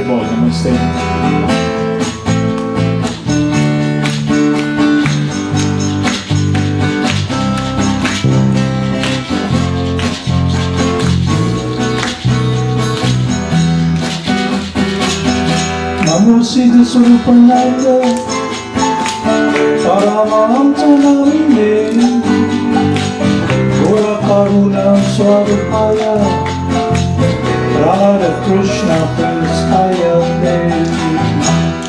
Haribol, namaste. Namo Siddhaswarupananda, Paramahamsa namine, Gora Karuna Swarupaya, Radha Krishna Prestaya Devi.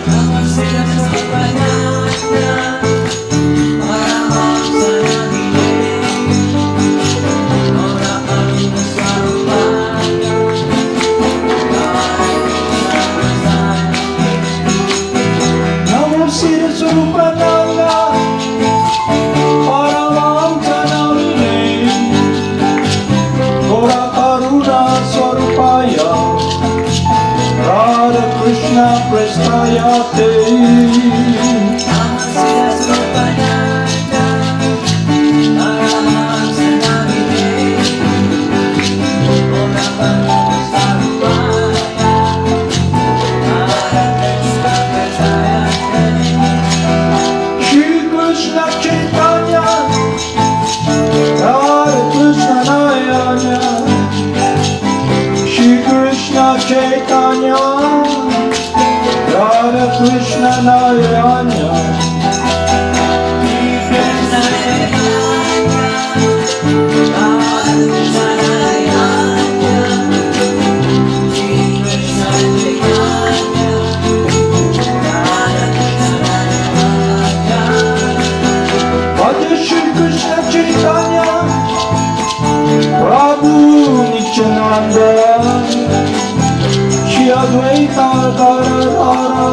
Namo Siddhaswarupananda, Paramahamsa namine, Gora Karuna Swarupaya, Namo Siddhaswarupananda, Paramahamsa namine, Gora Karuna Swarupaya, Radha Krishna Prestaya Devi. Namo Siddhaswarupananda, Paramahamsa namine, Gora Karuna Swarupaya, Radha Krishna Prestaya Devi. Shri Krishna Chaitanya, Radha Krishna Nayana, Shri Krishna Chaitanya, Radha Krishna Nayana, Bhaja Shri Krishna Chaitanya, Prabhu Nityananda, Shri Advaita Gadadhara,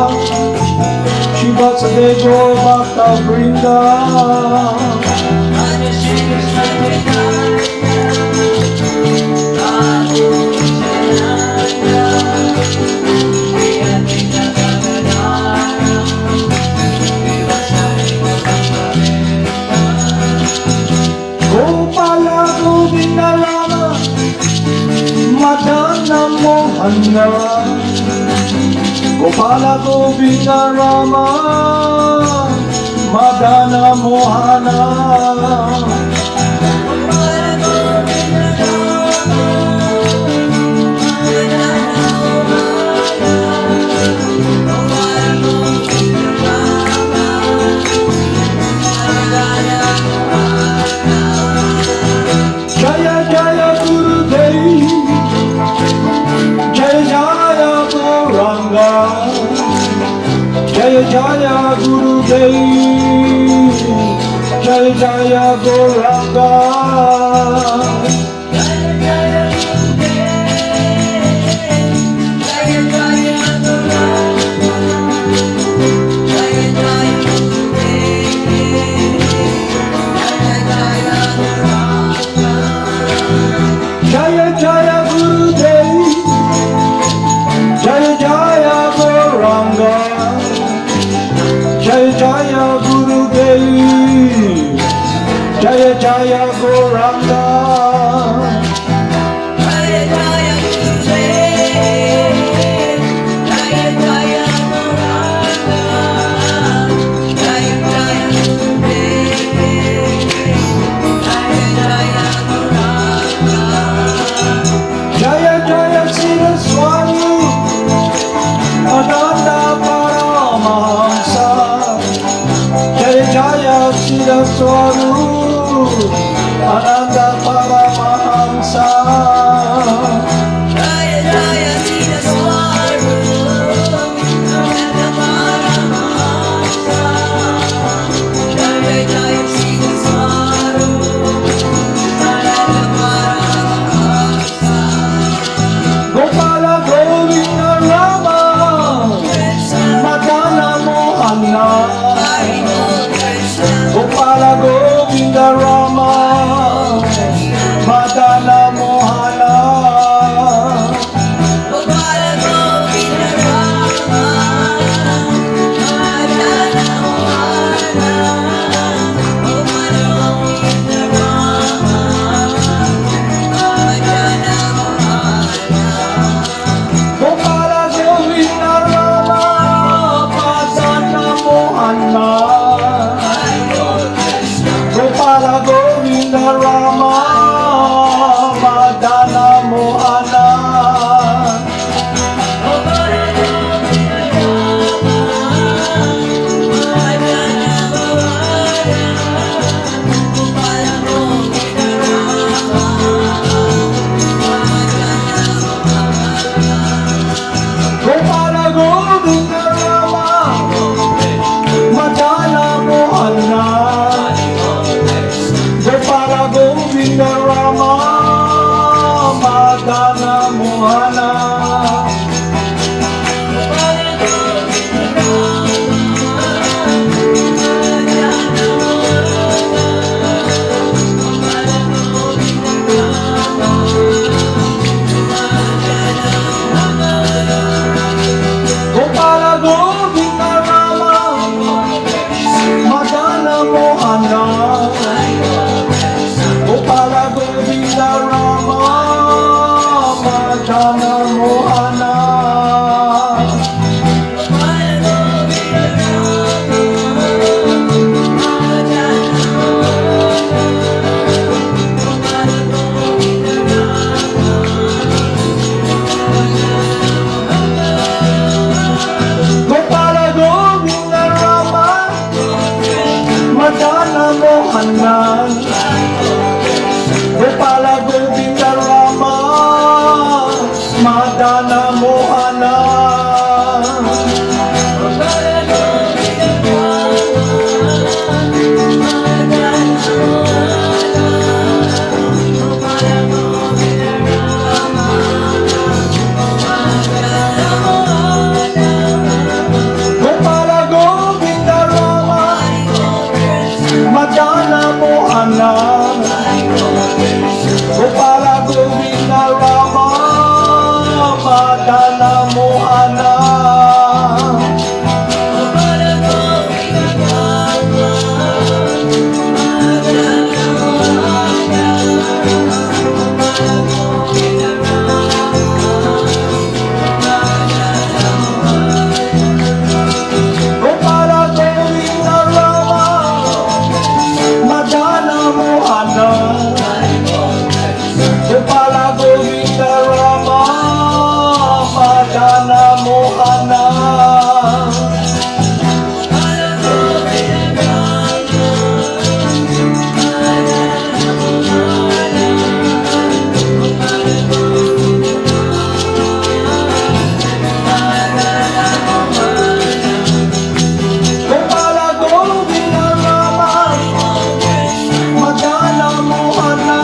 Shri Vasudeva Bhakta Vrinda. Gopala Govinda Rama, Madana Mohana, Gopala Govinda Rama, Madana Mohana. Jaya Jaya Gurudev, Jaya Jaya Gauranga, Jaya Jaya Gurudev, Jaya Jaya Gauranga. Jaya Jaya Gurudev, Jaya Jaya Gauranga, Jaya Jaya Gurudev, Jaya Jaya Gauranga. Jaya Jaya Siddhaswarupananda Paramahamsa, Jaya Jaya Siddhaswarupananda Paramahamsa. Gopala Govinda Rama, Madana Mohana, Gopala Govinda Rama, Madana Mohana. Madana Mohana. Gopala Govinda Rama Madana Mohana. Gopala Govinda Rama Madana Mohana. Gopala Govinda Rama Madana Mohana. Gopala Govinda Rama Madana Mohana. Gopala Govinda Rama Madana Mohana. Gopala Govinda Rama Madana Mohana. Gopala Govinda Rama Madana Mohana. Gopala Govinda Rama Madana Mohana. Gopala Govinda Rama Madana Mohana.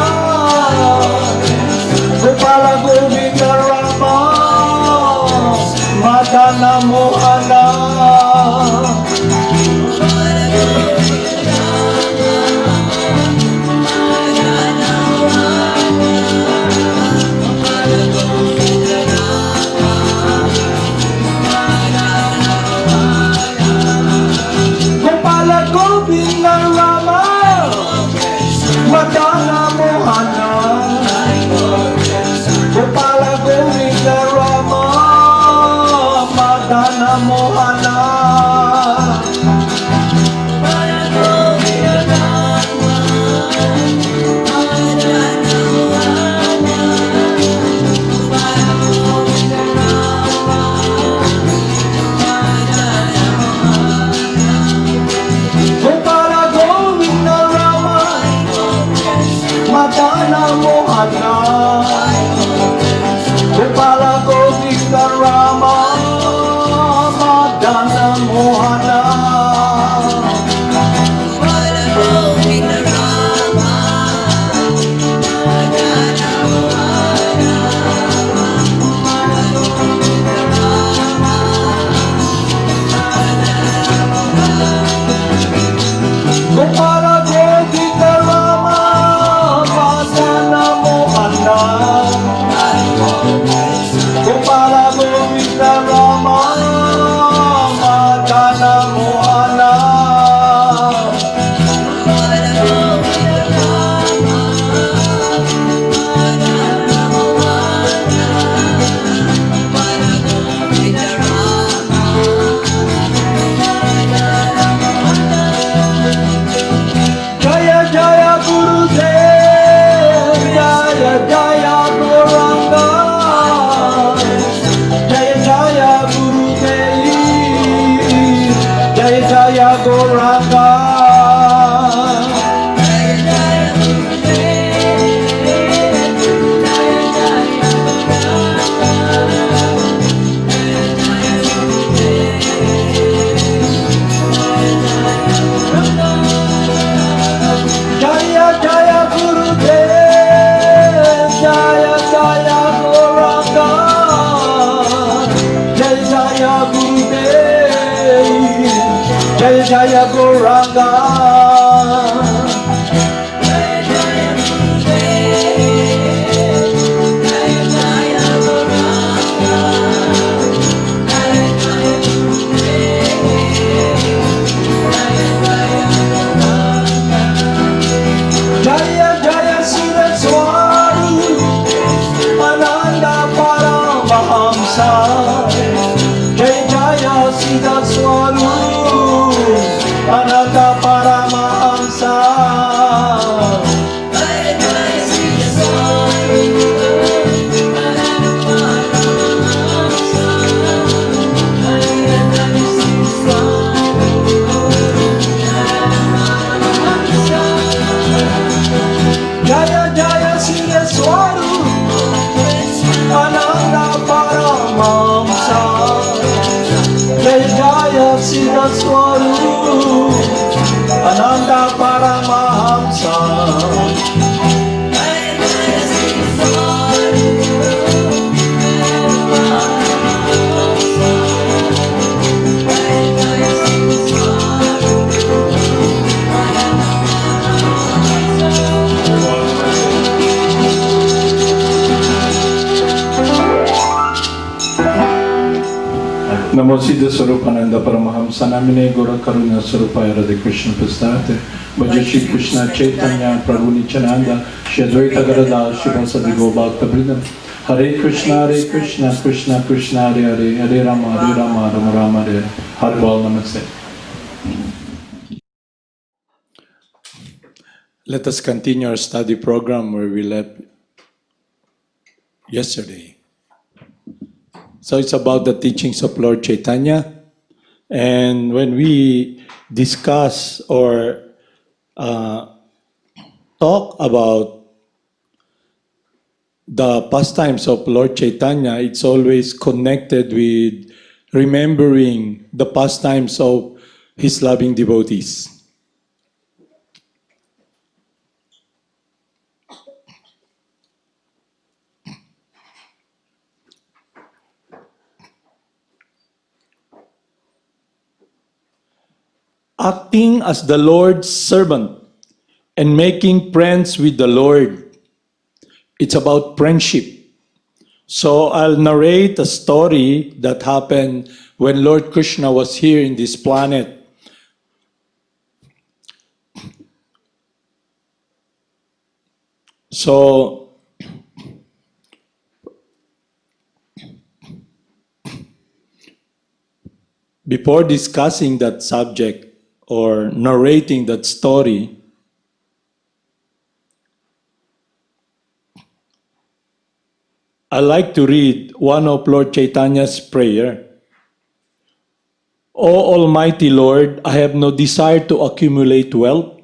Gopala Govinda Rama Madana Mohana. Gopala Govinda Rama Madana Mohana. Gopala Govinda Rama Madana Siddhaswarupananda Paramahamsa. Namo Siddhaswarupananda Paramahamsa Namine Gora Karuna Sarupaya Radha Krishna Pastate Bhaja Shri Krishna Chaitanya Prabhu Nityananda Shri Advaita Gadadhar Shivasadi Gopalta Vrindam Hare Krishna Krishna Krishna Hare Hare Hare Rama Rama Rama Hare Hare. Har Bol Namaste. Let us continue our study program where we left yesterday. So it's about the teachings of Lord Chaitanya. And when we discuss or talk about the pastimes of Lord Chaitanya, it's always connected with remembering the pastimes of his loving devotees. Acting as the Lord's servant and making friends with the Lord. It's about friendship. So I'll narrate a story that happened when Lord Krishna was here in this planet. So before discussing that subject or narrating that story, I like to read one of Lord Chaitanya's prayer. O Almighty Lord, I have no desire to accumulate wealth,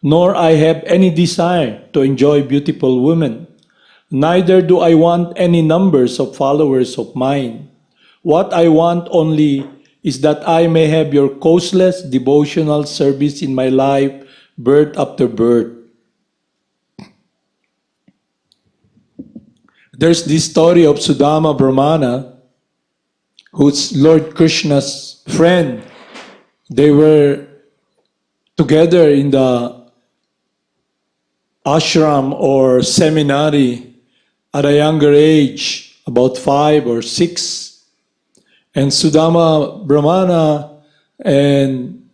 nor I have any desire to enjoy beautiful women. Neither do I want any numbers of followers of mine. What I want only is that I may have your causeless devotional service in my life, birth after birth. There's this story of Sudama Brahmana, who's Lord Krishna's friend. They were together in the ashram or seminary at a younger age, about 5 or 6. And Sudama Brahmana and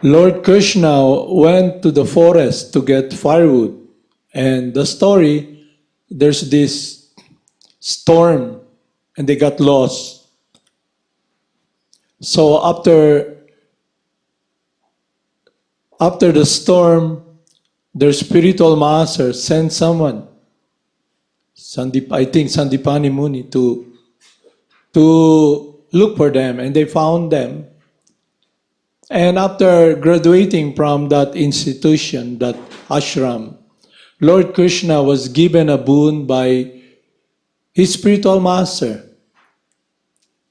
Lord Krishna went to the forest to get firewood. And the story, there's this storm and they got lost. So after the storm, their spiritual master sent someone, I think Sandipani Muni, to look for them, and they found them. And after graduating from that institution, that ashram, Lord Krishna was given a boon by his spiritual master.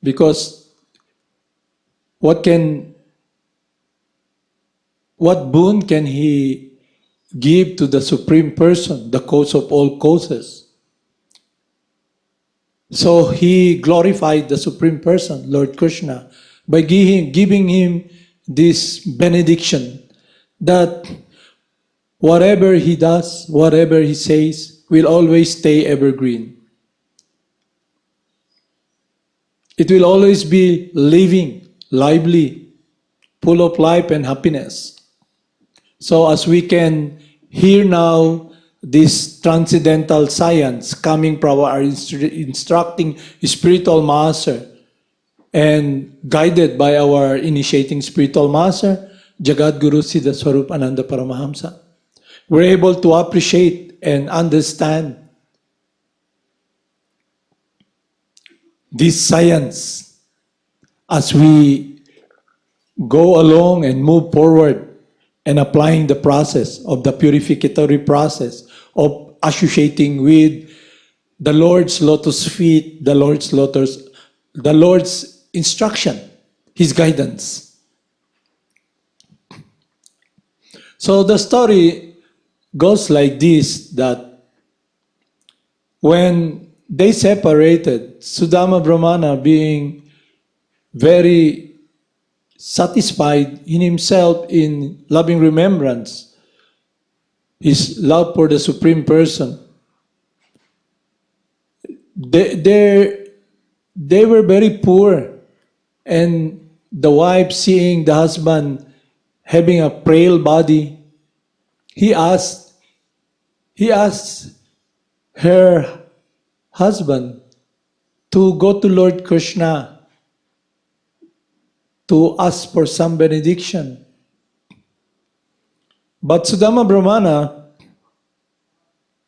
Because what boon can he give to the Supreme Person, the cause of all causes? So he glorified the Supreme Person, Lord Krishna, by giving him this benediction that whatever he does, whatever he says, will always stay evergreen. It will always be living, lively, full of life and happiness. So as we can hear now this transcendental science coming from our instructing spiritual master and guided by our initiating spiritual master, Jagad Guru Siddhaswarupananda Paramahamsa, we're able to appreciate and understand this science as we go along and move forward and applying the process of the purificatory process of associating with the Lord's lotus feet, the Lord's instruction, his guidance. So the story goes like this, that when they separated, Sudama Brahmana, being very satisfied in himself in loving remembrance, his love for the Supreme Person, they were very poor, and the wife, seeing the husband having a frail body, he asked her husband to go to Lord Krishna to ask for some benediction. But Sudama Brahmana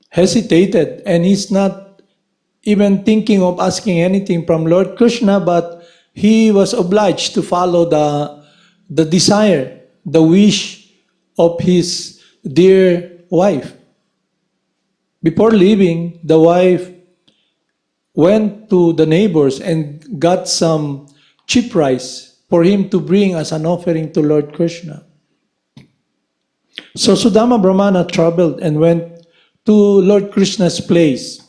hesitated, and he's not even thinking of asking anything from Lord Krishna, but he was obliged to follow the desire, the wish of his dear wife. Before leaving, the wife went to the neighbors and got some cheap rice for him to bring as an offering to Lord Krishna. So Sudama Brahmana traveled and went to Lord Krishna's place.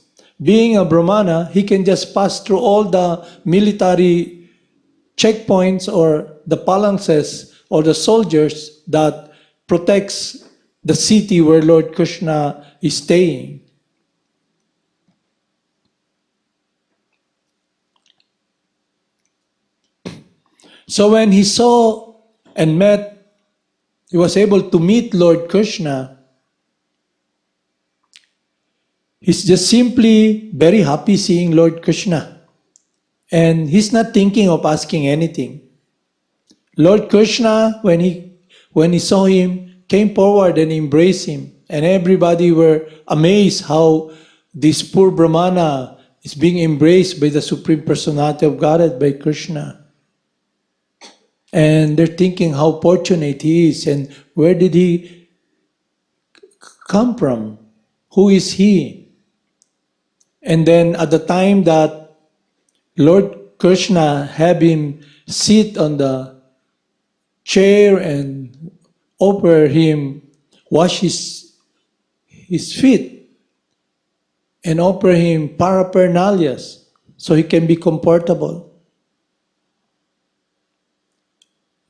Being a Brahmana, he can just pass through all the military checkpoints or the phalanxes or the soldiers that protects the city where Lord Krishna is staying. So when he saw and met, he was able to meet Lord Krishna, he's just simply very happy seeing Lord Krishna. And he's not thinking of asking anything. Lord Krishna, when he saw him, came forward and embraced him. And everybody were amazed how this poor Brahmana is being embraced by the Supreme Personality of Godhead, by Krishna. And they're thinking how fortunate he is, and where did he come from? Who is he? And then at the time that Lord Krishna had him sit on the chair and offer him wash his feet and offer him paraphernalias so he can be comfortable.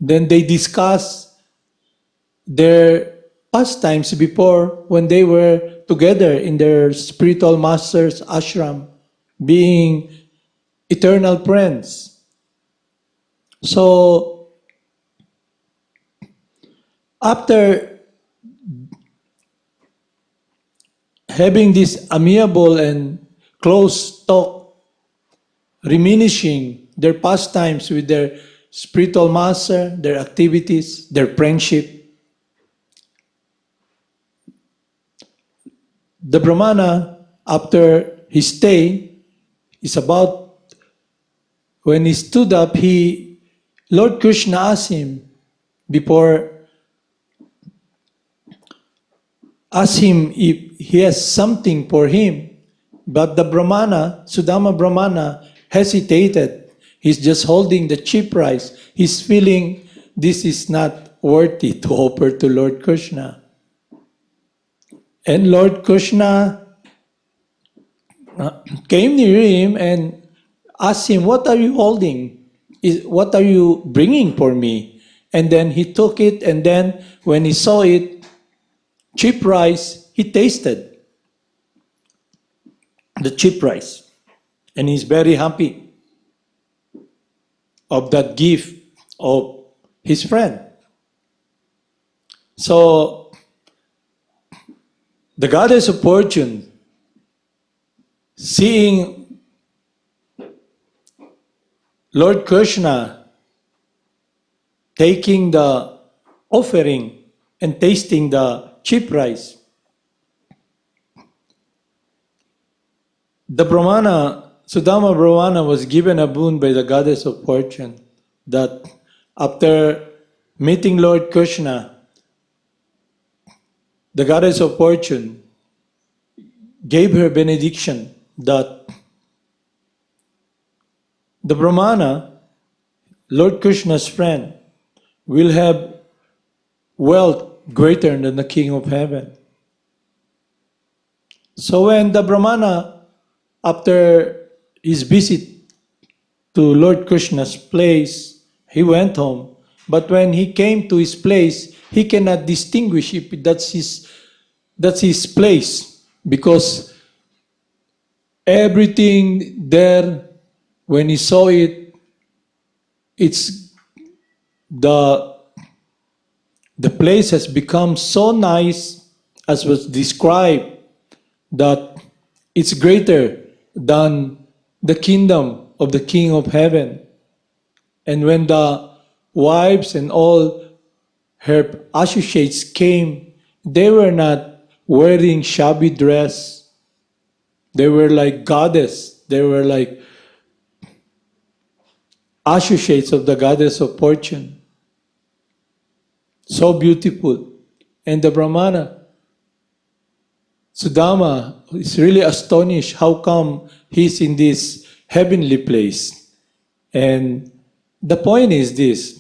Then they discuss their pastimes before, when they were together in their spiritual master's ashram, being eternal friends. So after having this amiable and close talk, reminiscing their pastimes with their spiritual master, their activities, their friendship, the Brahmana, after his stay, is about, when he stood up, Lord Krishna asked him if he has something for him. But the Brahmana, Sudama Brahmana, hesitated. He's just holding the cheap rice. He's feeling this is not worthy to offer to Lord Krishna. And Lord Krishna came near him and asked him, "What are you holding? What are you bringing for me?" And then he took it, and then when he saw it, cheap rice, he tasted the cheap rice. And he's very happy of that gift of his friend. So the goddess of fortune, seeing Lord Krishna taking the offering and tasting the cheap rice, the Brahmana, Sudama Brahmana, was given a boon by the goddess of fortune that after meeting Lord Krishna, the goddess of fortune gave her benediction that the Brahmana, Lord Krishna's friend, will have wealth greater than the King of Heaven. So when the Brahmana, after his visit to Lord Krishna's place, he went home. But when he came to his place, he cannot distinguish if that's his place, because everything there, when he saw it, it's the place has become so nice, as was described, that it's greater than the kingdom of the King of Heaven. And when the wives and all her associates came, they were not wearing shabby dress. They were like goddess. They were like associates of the goddess of fortune. So beautiful. And the Brahmana, Sudama, is really astonished how come he's in this heavenly place. And the point is this: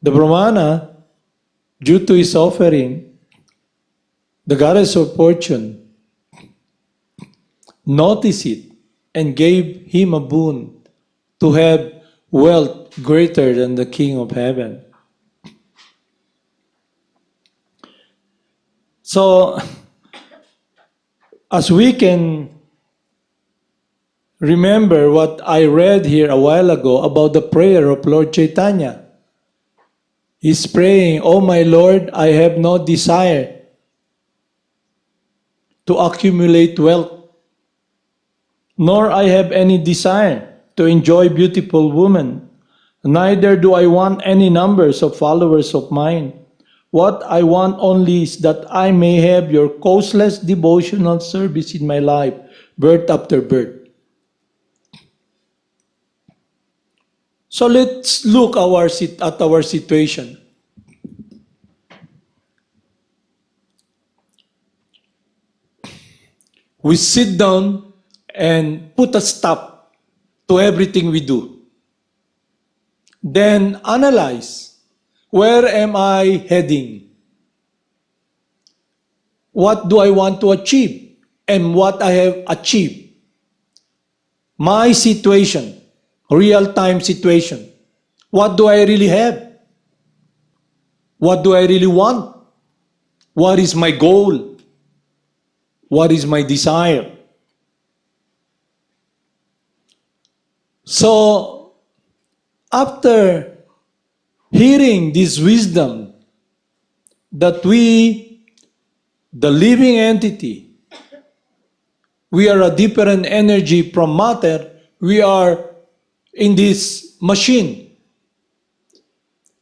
the Brahmana, due to his offering, the goddess of fortune noticed it and gave him a boon to have wealth greater than the King of Heaven. So, as we can remember what I read here a while ago about the prayer of Lord Chaitanya, he's praying, "Oh my Lord, I have no desire to accumulate wealth, nor I have any desire to enjoy beautiful women. Neither do I want any numbers of followers of mine. What I want only is that I may have your causeless devotional service in my life, birth after birth." So let's look at our situation. We sit down and put a stop to everything we do. Then analyze, where am I heading? What do I want to achieve? And what I have achieved? My situation, real-time situation. What do I really have? What do I really want? What is my goal? What is my desire? So, after hearing this wisdom that we, the living entity, we are a different energy from matter, we are in this machine.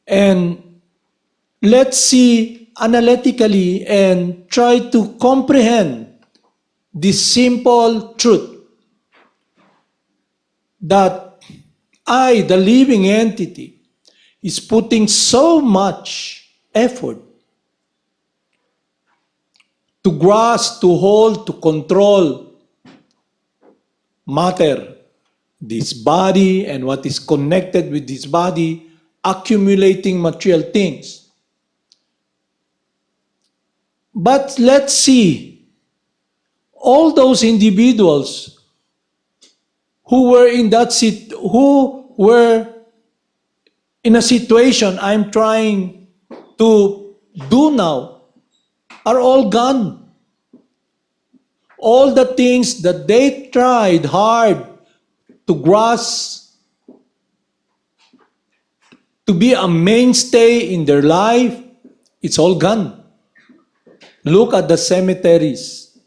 And let's see analytically and try to comprehend this simple truth that I, the living entity, is putting so much effort to grasp, to hold, to control matter, this body and what is connected with this body, accumulating material things. But let's see, all those individuals who were in a situation I'm trying to do now are all gone. All the things that they tried hard to grasp, to be a mainstay in their life, it's all gone. Look at the cemeteries.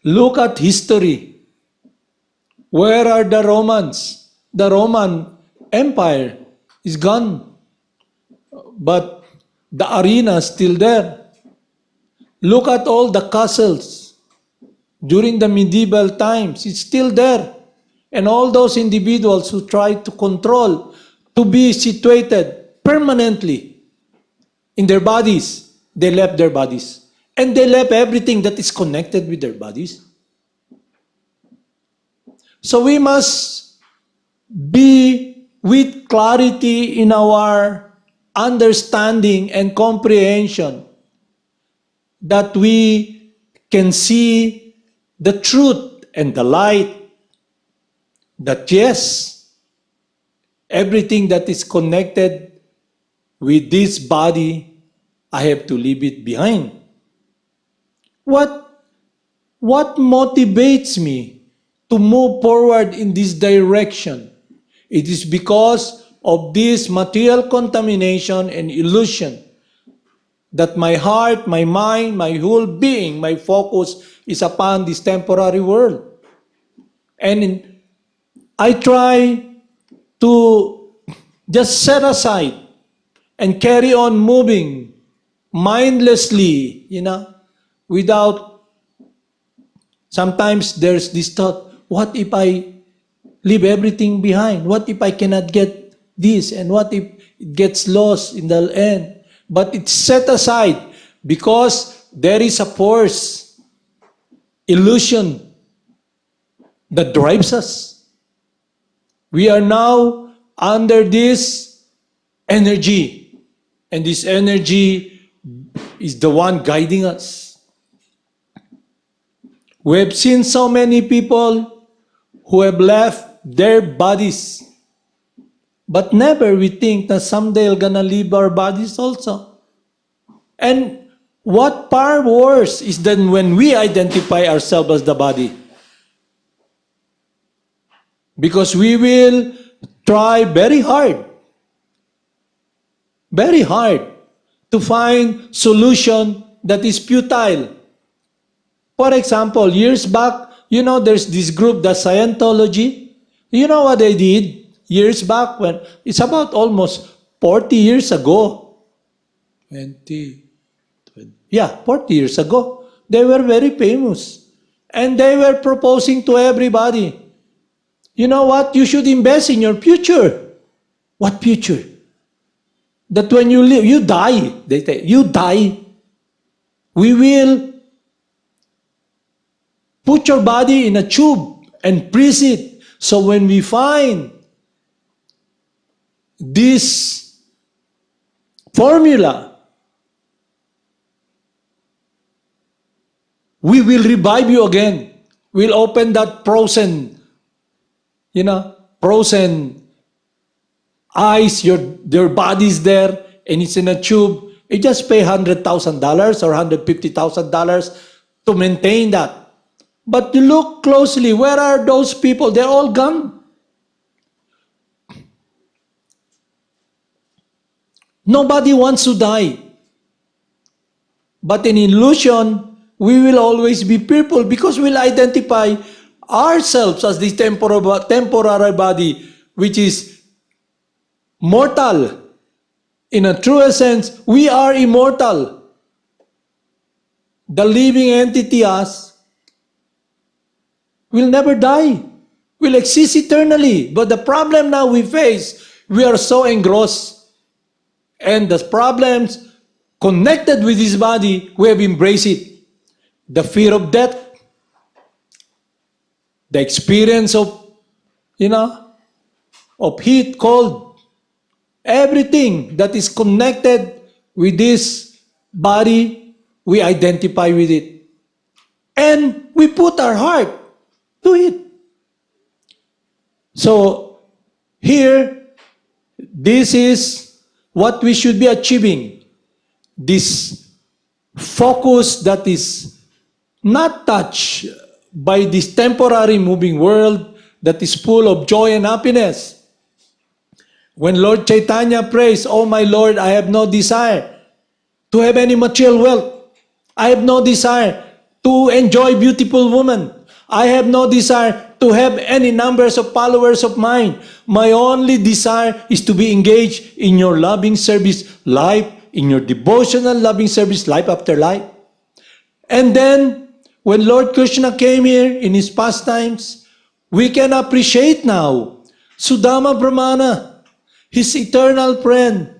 Look at history. Where are the Romans? The Roman Empire is gone. But the arena is still there. Look at all the castles during the medieval times. It's still there. And all those individuals who try to control, to be situated permanently in their bodies, they left their bodies. And they left everything that is connected with their bodies. So we must be with clarity in our understanding and comprehension that we can see the truth and the light that yes, everything that is connected with this body, I have to leave it behind. What motivates me to move forward in this direction? It is because of this material contamination and illusion that my heart, my mind, my whole being, my focus is upon this temporary world. And I try to just set aside and carry on moving mindlessly, without, sometimes there's this thought, what if I leave everything behind? What if I cannot get this? And what if it gets lost in the end? But it's set aside because there is a force, illusion that drives us. We are now under this energy, and this energy is the one guiding us. We have seen so many people who have left their bodies, but never we think that someday we're gonna leave our bodies also. And what far worse is than when we identify ourselves as the body. Because we will try very hard to find solution that is futile. For example, years back, there's this group, the Scientology. You know what they did years back when, it's about almost 40 years ago. 40 years ago. They were very famous. And they were proposing to everybody, you know what, you should invest in your future. What future? That when you live, you die. They say, you die. We will put your body in a tube and freeze it. So when we find this formula, we will revive you again. We'll open that frozen ice, your body's there, and it's in a tube. You just pay $100,000 or $150,000 to maintain that. But you look closely, where are those people? They're all gone. Nobody wants to die. But in illusion, we will always be fearful because we'll identify ourselves as this temporary body, which is mortal. In a true sense, we are immortal. The living entity, us, will never die. Will exist eternally. But the problem now we face, we are so engrossed. And the problems connected with this body, we have embraced it. The fear of death, the experience of heat, cold, everything that is connected with this body, we identify with it. And we put our heart to it. So, here, this is what we should be achieving. This focus that is not touched by this temporary moving world that is full of joy and happiness. When Lord Chaitanya prays, "Oh my Lord, I have no desire to have any material wealth. I have no desire to enjoy beautiful women. I have no desire to have any numbers of followers of mine. My only desire is to be engaged in your loving service life, in your devotional loving service life after life." And then, when Lord Krishna came here in his pastimes, we can appreciate now Sudama Brahmana, his eternal friend,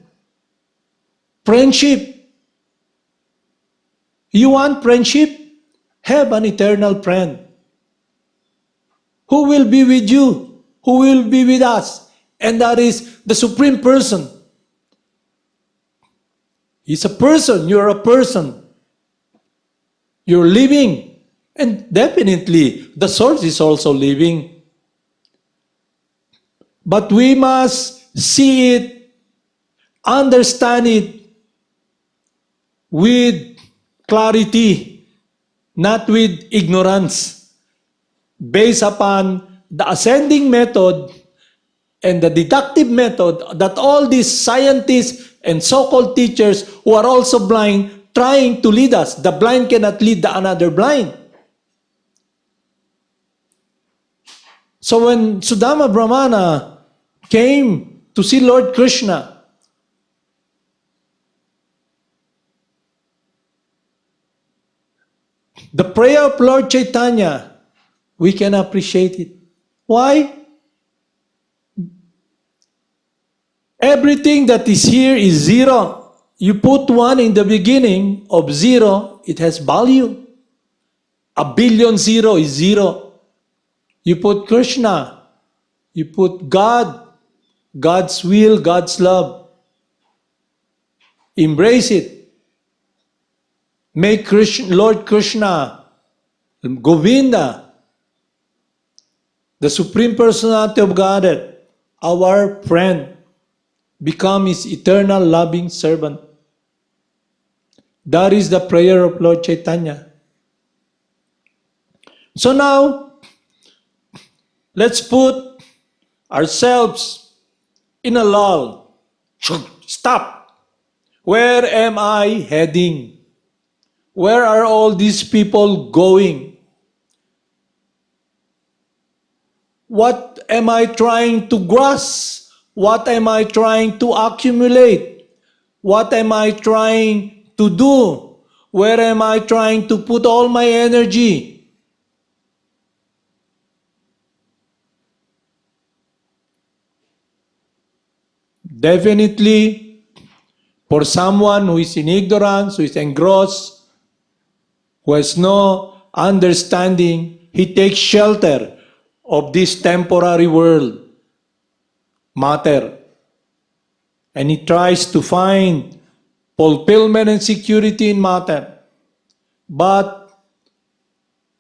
friendship. You want friendship? Have an eternal friend who will be with you, who will be with us, and that is the Supreme Person. He's a person, you're a person. You're living, and definitely the source is also living. But we must see it, understand it with clarity, not with ignorance, based upon the ascending method and the deductive method that all these scientists and so-called teachers who are also blind trying to lead us. The blind cannot lead the another blind. So when Sudama Brahmana came to see Lord Krishna, the prayer of Lord Chaitanya, we can appreciate it. Why? Everything that is here is zero. You put one in the beginning of zero, it has value. A billion zero is zero. You put Krishna, you put God, God's will, God's love. Embrace it. Make Lord Krishna, Govinda, the Supreme Personality of Godhead, our friend. Become His eternal loving servant. That is the prayer of Lord Chaitanya. So now, let's put ourselves in a lull. Stop. Where am I heading? Where are all these people going? What am I trying to grasp? What am I trying to accumulate? What am I trying to do? Where am I trying to put all my energy? Definitely, for someone who is in ignorance, who is engrossed, who has no understanding, he takes shelter of this temporary world, matter, and he tries to find fulfillment and security in matter. But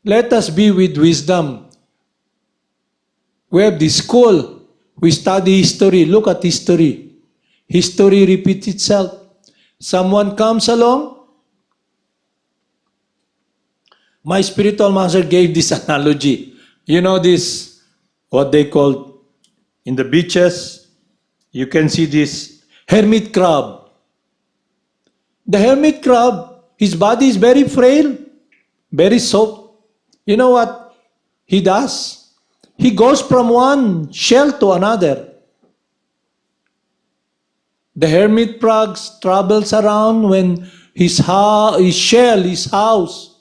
let us be with wisdom. We have this school. We study history. Look at history. History repeats itself. Someone comes along. My spiritual master gave this analogy. You know this, what they call in the beaches, you can see this hermit crab. The hermit crab, his body is very frail, very soft. You know what he does? He goes from one shell to another. The hermit crab travels around when his shell, his house.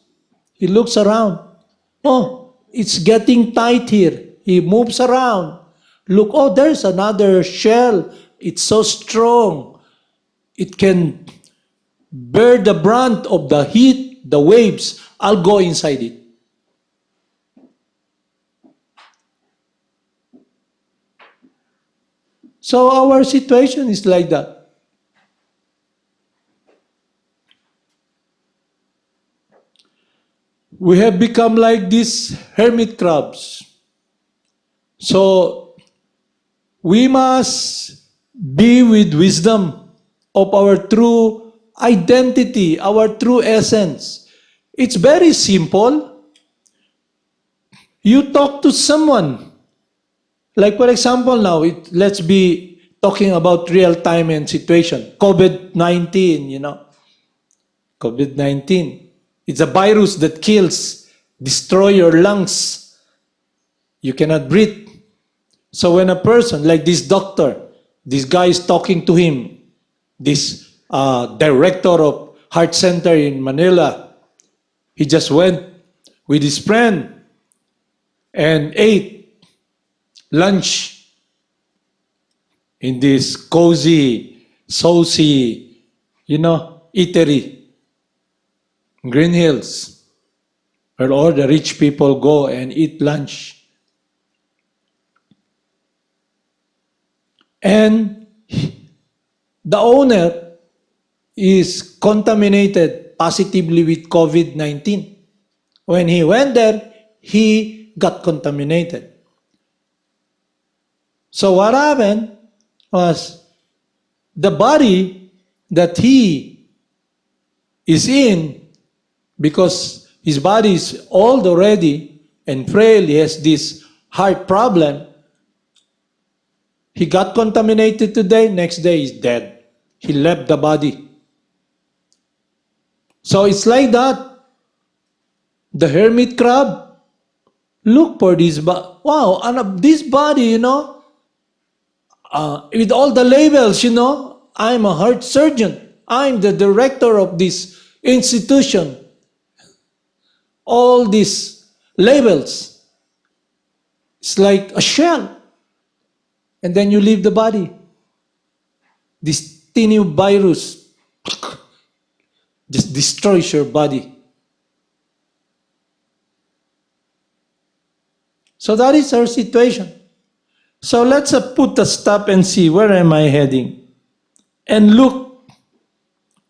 He looks around. Oh, it's getting tight here. He moves around. Look, oh, there's another shell. It's so strong. It can bear the brunt of the heat, the waves. I'll go inside it. So our situation is like that. We have become like these hermit crabs. So we must be with wisdom of our true identity, our true essence. It's very simple. You talk to someone. Like for example now, let's be talking about real time and situation. COVID-19, you know. COVID-19. It's a virus that kills, destroys your lungs. You cannot breathe. So when a person, like this doctor, this guy is talking to him, this director of heart center in Manila, he just went with his friend and ate lunch in this cozy, saucy, eatery, Green Hills, where all the rich people go and eat lunch. And the owner is contaminated positively with COVID-19. When he went there, he got contaminated. So what happened was the body that he is in, because his body is old already and frail, he has this heart problem, he got contaminated today, next day he's dead. He left the body. So it's like that. The hermit crab, look for this body. Wow, and this body, with all the labels, I'm a heart surgeon. I'm the director of this institution. All these labels. It's like a shell. And then you leave the body. This teeny virus just destroys your body. So that is our situation. So let's put a stop and see, where am I heading? And look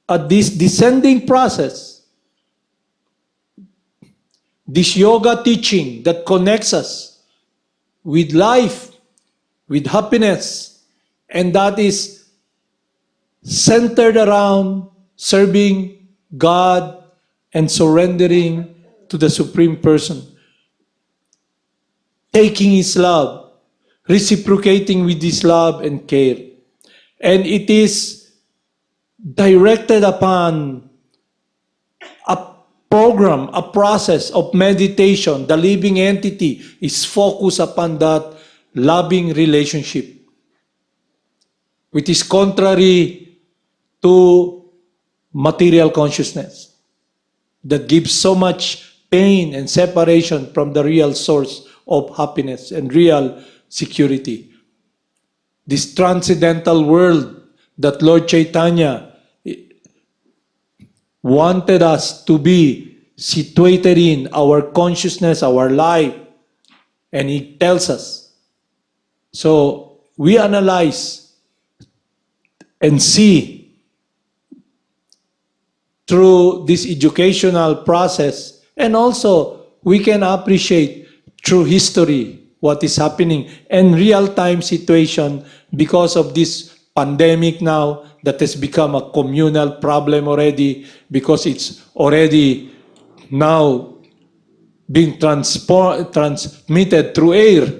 at this descending process, this yoga teaching that connects us with life, with happiness, and that is centered around serving God and surrendering to the Supreme Person, taking His love, reciprocating with His love and care. And it is directed upon a program, a process of meditation. The living entity is focused upon that loving relationship, which is contrary to material consciousness that gives so much pain and separation from the real source of happiness and real security. This transcendental world that Lord Chaitanya wanted us to be situated in, our consciousness, our life, and He tells us. So we analyze and see through this educational process, and also we can appreciate through history what is happening and real-time situation because of this pandemic now that has become a communal problem already, because it's already now being transmitted through air.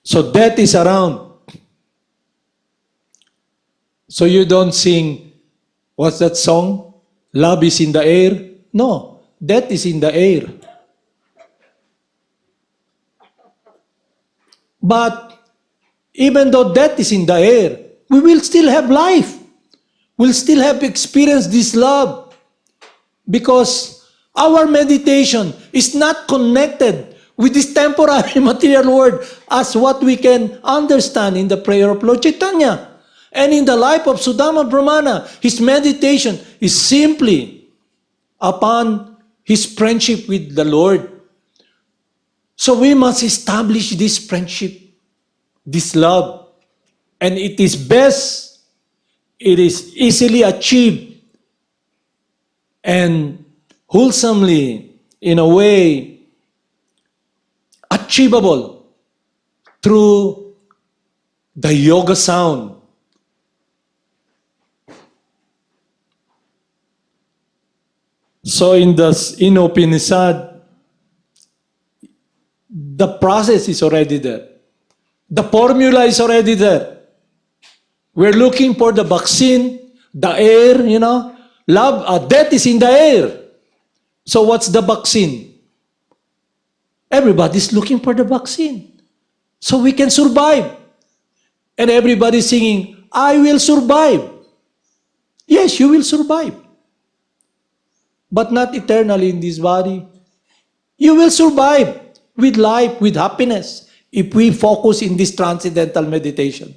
So death is around. So you don't sing, what's that song? Love is in the air? No, death is in the air. But even though death is in the air, we will still have life. We'll still have experienced this love, because our meditation is not connected with this temporary material world as what we can understand in the prayer of Lord Chaitanya. And in the life of Sudama Brahmana, his meditation is simply upon his friendship with the Lord. So we must establish this friendship, this love. And it is best, it is easily achieved and wholesomely, in a way, achievable through the yoga sound. So in the Upanishad, the process is already there. The formula is already there. We're looking for the vaccine, the air, love, death is in the air. So what's the vaccine? Everybody's looking for the vaccine, so we can survive. And everybody's singing, I will survive. Yes, you will survive. But not eternally in this body. You will survive with life, with happiness, if we focus in this transcendental meditation.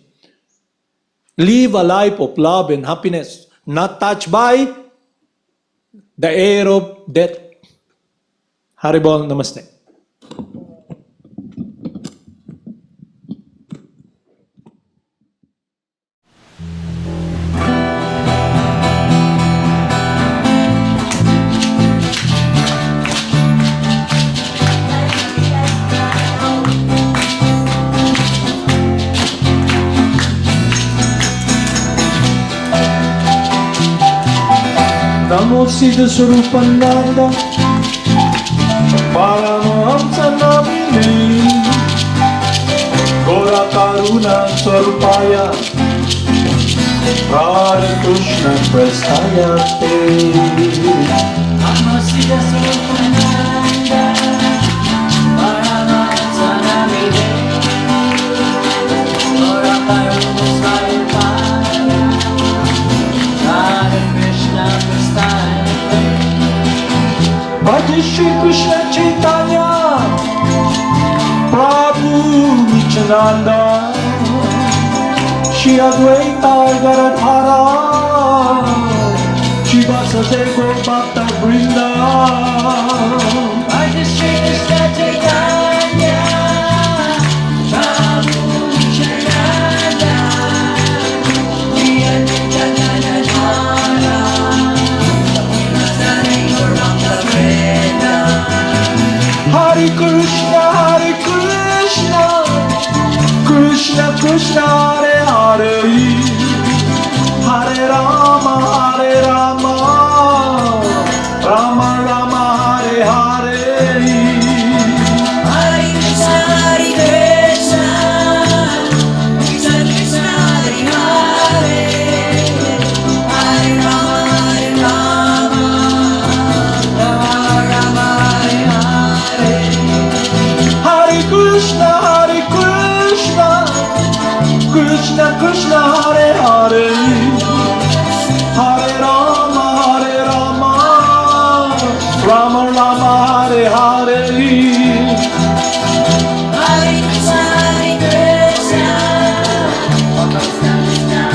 Live a life of love and happiness, not touched by the air of death. Haribol, namaste. Namo Siddhaswarupananda Paramahamsa Namine Gora Karuna Swarupaya Hare Krishna Prasthayate Namo Siddhaswarupananda Paramahamsa Namine Gora Karuna Swarupaya Hare Krishna Prasthayate Bhakti Shri Krishna Chaitanya Prabhu Nityananda Shri Advaita Garadhara Shri Vasudeva Bhakta Vrinda Bhakti Shri Krishna Chaitanya Prabhu Nityananda Shri Advaita Garadhara Vasudeva Bhakta Vrinda Hare Krishna Krishna Krishna Hare Hare Hare Rama Rama Rama Hare Hare Hare Krishna Krishna Krishna Hare Hare Hare Rama Rama Rama Hare Hare Hare Krishna Krishna Krishna Hare Hare Hare Rama Rama Rama Hare Hare Hare Krishna Krishna Krishna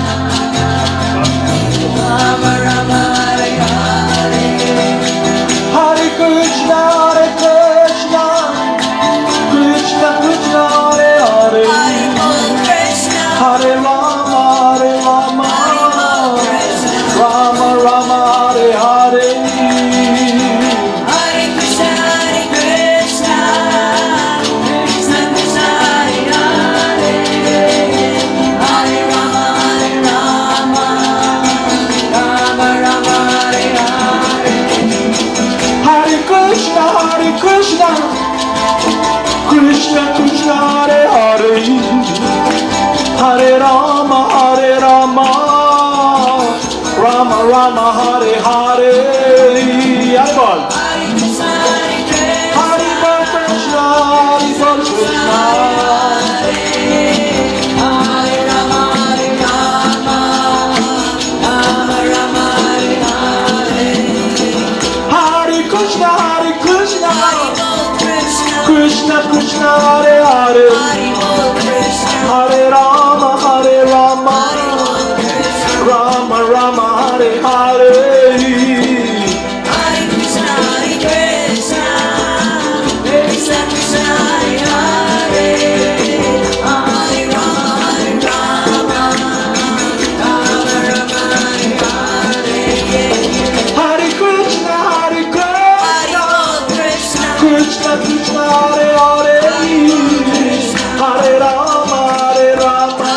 Hare Rama Rama Hare Hare Hare Krishna Krishna Krishna Hare Hare Hare Krishna Hare Rama Rama Rama Hare Hare Hare Krishna Krishna Krishna Hare Hare Hare Rama Rama Rama Hare Hare Hare Krishna Krishna Krishna Hare Hare Hare Rama Rama Rama Hare Hare Ayabol Hare Krishna Hare Krishna Hare Rama Rama Rama Hare Hare Hare Krishna Hare Krishna Krishna Hare Hare Hare Krishna Hare Rama Rama Rama Hare Hare Hare Krishna Krishna Krishna Hare Hare Hare Rama Rama Rama Hare Hare Hare Krishna Hare Krishna Krishna Hare Hare Hare Rama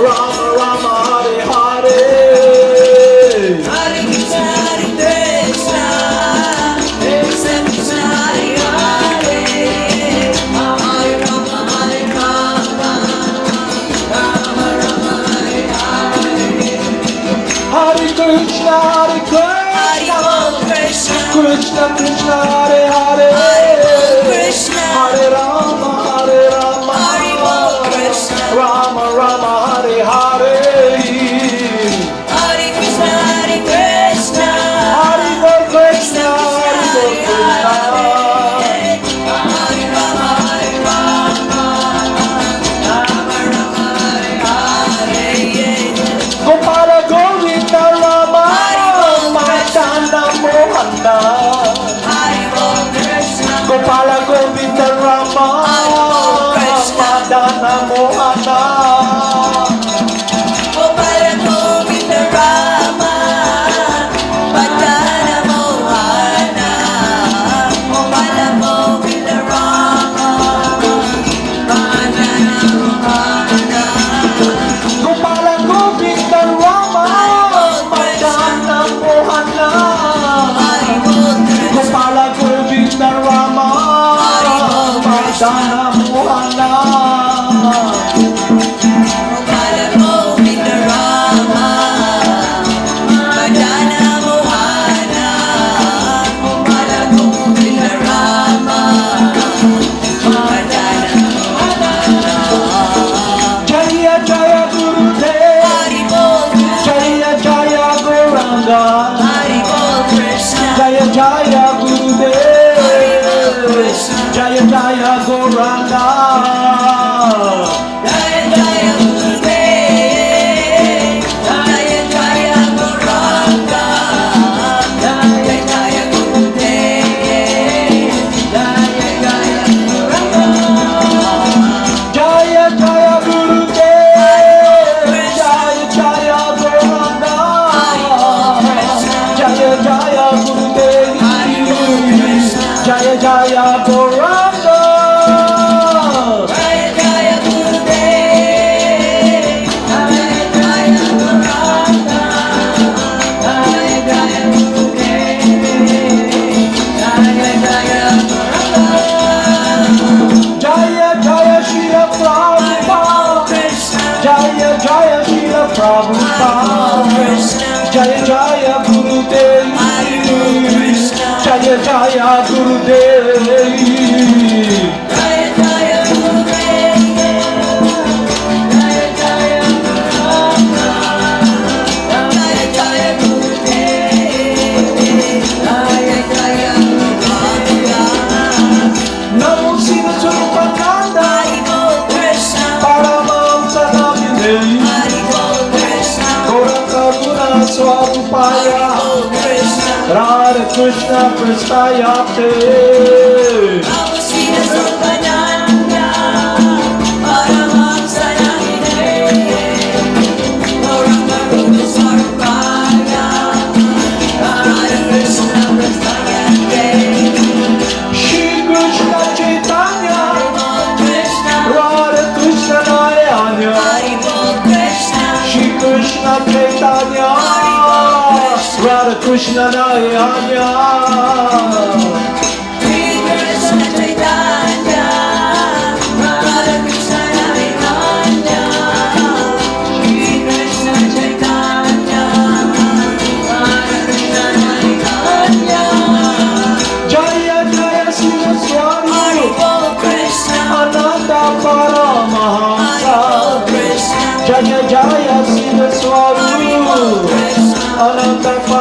Rama Rama Hare Hare Hare Krishna Krishna Krishna Hare Hare Hare Rama Rama Rama Hare Hare Hare Krishna Krishna Krishna Hare Hare Krishna Hare Rama Krishna Rama Rama Hare Hare Hare Krishna Krishna Hare Krishna Hare Hare Hare Rama Rama Hare Hare Gopala Govinda Rama Madana Mohana Krishna Gopala Govinda Rama Madana Mohana Gopala Govinda Rama Madana Mohana Gopala Govinda Rama Madana Mohana Gauranga. Hari Bol Krishna. Jaya Jaya Gurudev. Jaya Jaya Gauranga. Jaya Jaya Gurudev. Jaya Jaya Gauranga. Jaya Jaya Gurudev. Jaya Jaya Gauranga. Jaya Jaya Gurudev. Jaya Jaya Gauranga. Jaya Jaya Gurudev. Jaya Jaya Gauranga. Jaya Jaya Gurudev. Jaya Jaya Gauranga. Jaya Jaya Gurudev. Jaya Jaya Gauranga. Jaya Jaya Shila Prabhupada. Krishna. Jaya Jaya Shila Prabhupada. Jaya Jaya Gurudev. Jaya Jaya Gurudev. Jaya Jaya Gurudev. Jaya Jaya Gauranga. Jaya Jaya Gurudev. Jaya Jaya Gauranga. Namo Siddhaswarupananda. Hari Bol Krishna. Paramahamsa Namine. Hari Bol Krishna. Gauranga Swabhupaya. Bol Krishna. Radha Krishna Prastayate. Namo Siddhaswarupananda. Paramahamsa Namine. Gauranga Siddhaswarupaya. Radha Krishna Prastayate. Shri Krishna Chaitanya. Bol Krishna. Radha Krishna Nayanya. Hari Bol Krishna. Shri Krishna Chaitanya. Radha Krishna Nayanya. Shri Krishna Chaitanya. Radha Krishna Nayanya. Shri Krishna Chaitanya. Radha Krishna Nayanya. Jaya Jaya Hari Siddhaswarupananda. Bol Krishna. Ananda Hari Paramahamsa. Bol Krishna. Jaya Jaya Hari Bol Siddhaswarupananda. Krishna. Ananda Paramahamsa.